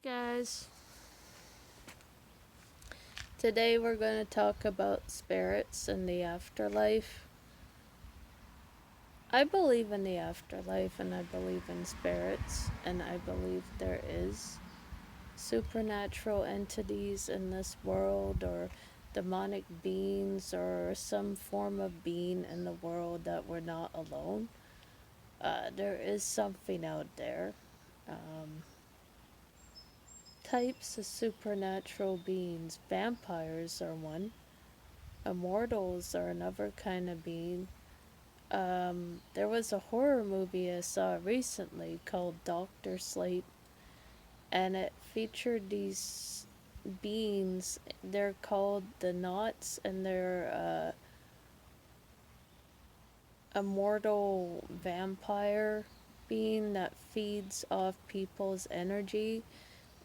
Guys. Today we're going to talk about spirits and the afterlife. I believe in the afterlife and I believe in spirits, and I believe there is supernatural entities in this world, or demonic beings, or some form of being in the world that we're not alone. There is something out there. Um, Types of supernatural beings. Vampires are one. Immortals are another kind of being. There was a horror movie I saw recently called Doctor Sleep, and it featured these beings. They're called the Knots, and they're a mortal vampire being that feeds off people's energy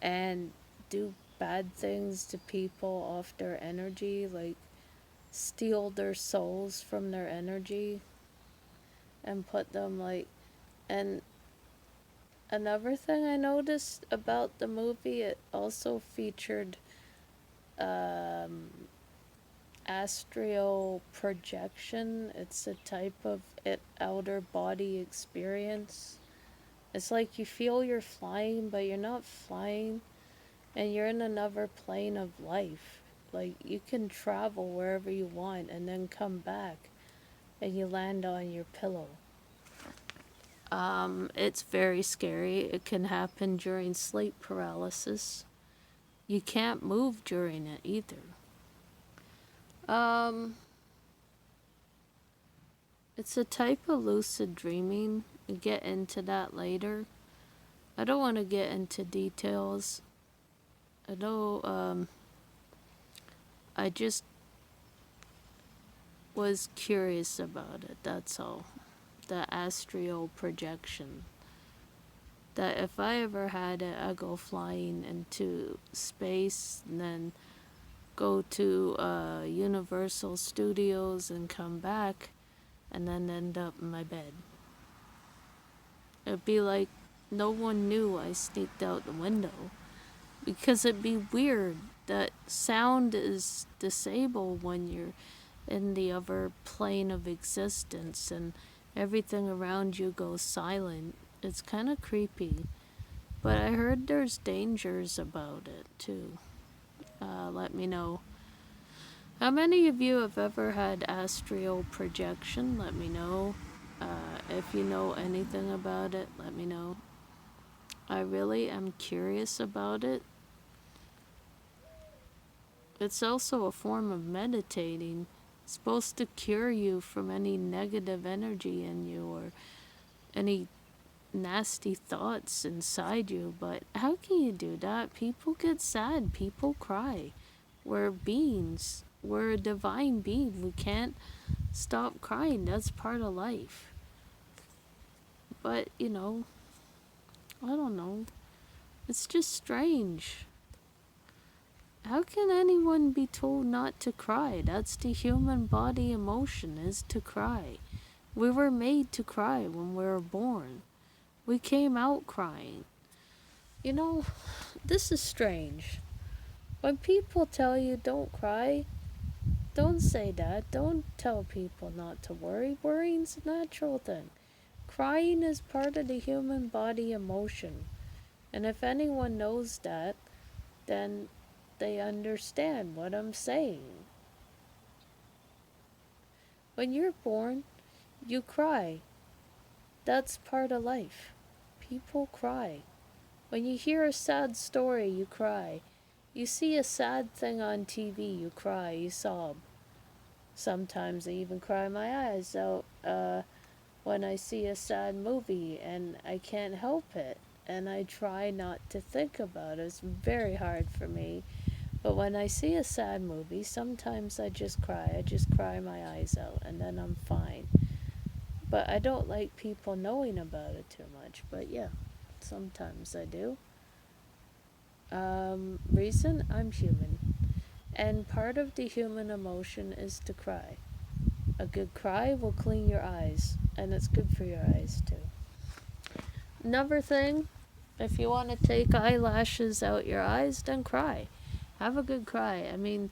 and do bad things to people off their energy, like steal their souls from their energy and put them like. And another thing I noticed about the movie, it also featured um, astral projection. It's a type of outer body experience. It's like you feel you're flying, but you're not flying, and you're in another plane of life. Like you can travel wherever you want and then come back and you land on your pillow. It's very scary. It can happen during sleep paralysis. You can't move during it either. Um, it's a type of lucid dreaming. We'll get into that later. I don't want to get into details. I know, I just was curious about it, that's all. The astral projection. That if I ever had it, I'd go flying into space and then go to Universal Studios and come back and then end up in my bed. It'd be like no one knew I sneaked out the window, because it'd be weird that sound is disabled when you're in the other plane of existence and everything around you goes silent. It's kind of creepy. But I heard there's dangers about it too. Let me know. How many of you have ever had astral projection? Let me know. If you know anything about it, let me know. I really am curious about it. It's also a form of meditating. It's supposed to cure you from any negative energy in you or any nasty thoughts inside you. But how can you do that? People get sad, people cry. We're beings. We're a divine being. We can't stop crying. That's part of life. But, I don't know. It's just strange. How can anyone be told not to cry? That's the human body emotion, is to cry. We were made to cry when we were born. We came out crying. This is strange. When people tell you don't cry, don't say that. Don't tell people not to worry. Worrying's a natural thing. Crying is part of the human body emotion. And if anyone knows that, then they understand what I'm saying. When you're born, you cry. That's part of life. People cry. When you hear a sad story, you cry. You see a sad thing on TV, you cry, you sob. Sometimes I even cry my eyes out when I see a sad movie, and I can't help it. And I try not to think about it. It's very hard for me. But when I see a sad movie, sometimes I just cry. I just cry my eyes out, and then I'm fine. But I don't like people knowing about it too much. But yeah, sometimes I do. Reason? I'm human. And part of the human emotion is to cry. A good cry will clean your eyes, and it's good for your eyes too. Another thing, If you want to take eyelashes out your eyes, then cry. Have a good cry. I mean,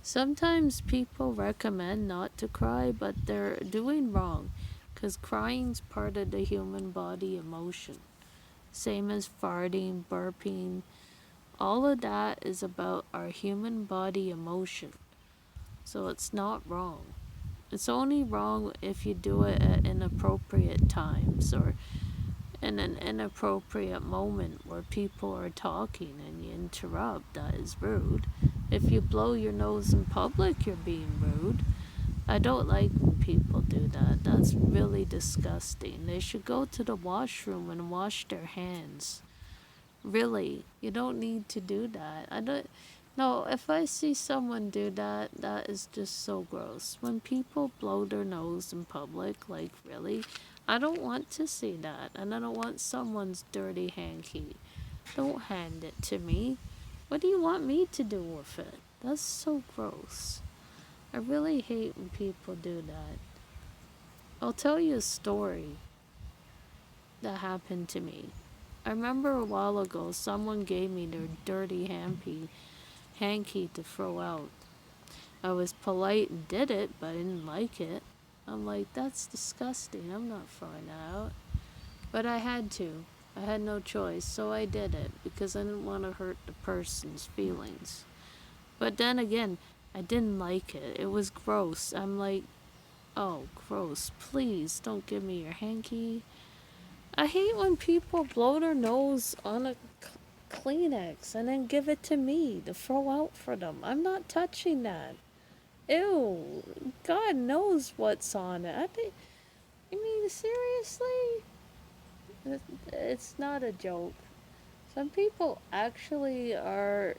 sometimes people recommend not to cry, but they're doing wrong because crying's part of the human body emotion. Same as farting, burping. All of that is about our human body emotion. So it's not wrong. It's only wrong if you do it at inappropriate times or in an inappropriate moment where people are talking and you interrupt. That is rude. If you blow your nose in public, you're being rude. I don't like when people do that. That's really disgusting. They should go to the washroom and wash their hands. Really, you don't need to do that. I don't. No, if I see someone do that, that is just so gross. When people blow their nose in public, like really, I don't want to see that, and I don't want someone's dirty hanky. Don't hand it to me. What do you want me to do with it? That's so gross. I really hate when people do that. I'll tell you a story that happened to me. I remember a while ago someone gave me their dirty hanky to throw out. I was polite and did it, but I didn't like it. I'm like, that's disgusting. I'm not throwing that out. But I had to. I had no choice, so I did it because I didn't want to hurt the person's feelings. But then again, I didn't like it. It was gross. I'm like, oh, gross. Please don't give me your hanky. I hate when people blow their nose on a Kleenex and then give it to me to throw out for them. I'm not touching that. Ew. God knows what's on it. I mean, seriously? It's not a joke. Some people actually are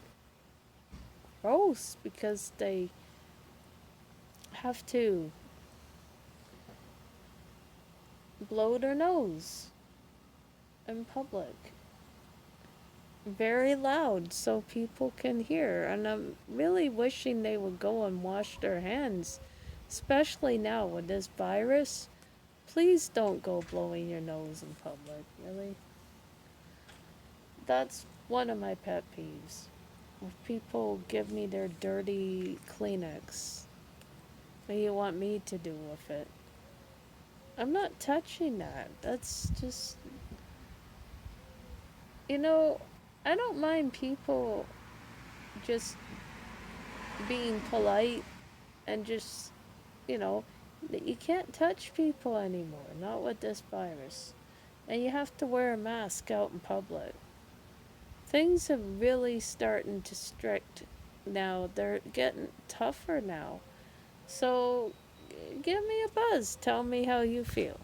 gross because they have to blow their nose in public very loud so people can hear. And I'm really wishing they would go and wash their hands, especially now with this virus. Please don't go blowing your nose in public, really. That's one of my pet peeves. If people give me their dirty Kleenex, what do you want me to do with it? I'm not touching that. That's just, you know, I don't mind people just being polite and just, you know, you can't touch people anymore, not with this virus. And you have to wear a mask out in public. Things are really starting to strict now. They're getting tougher now. So give me a buzz. Tell me how you feel.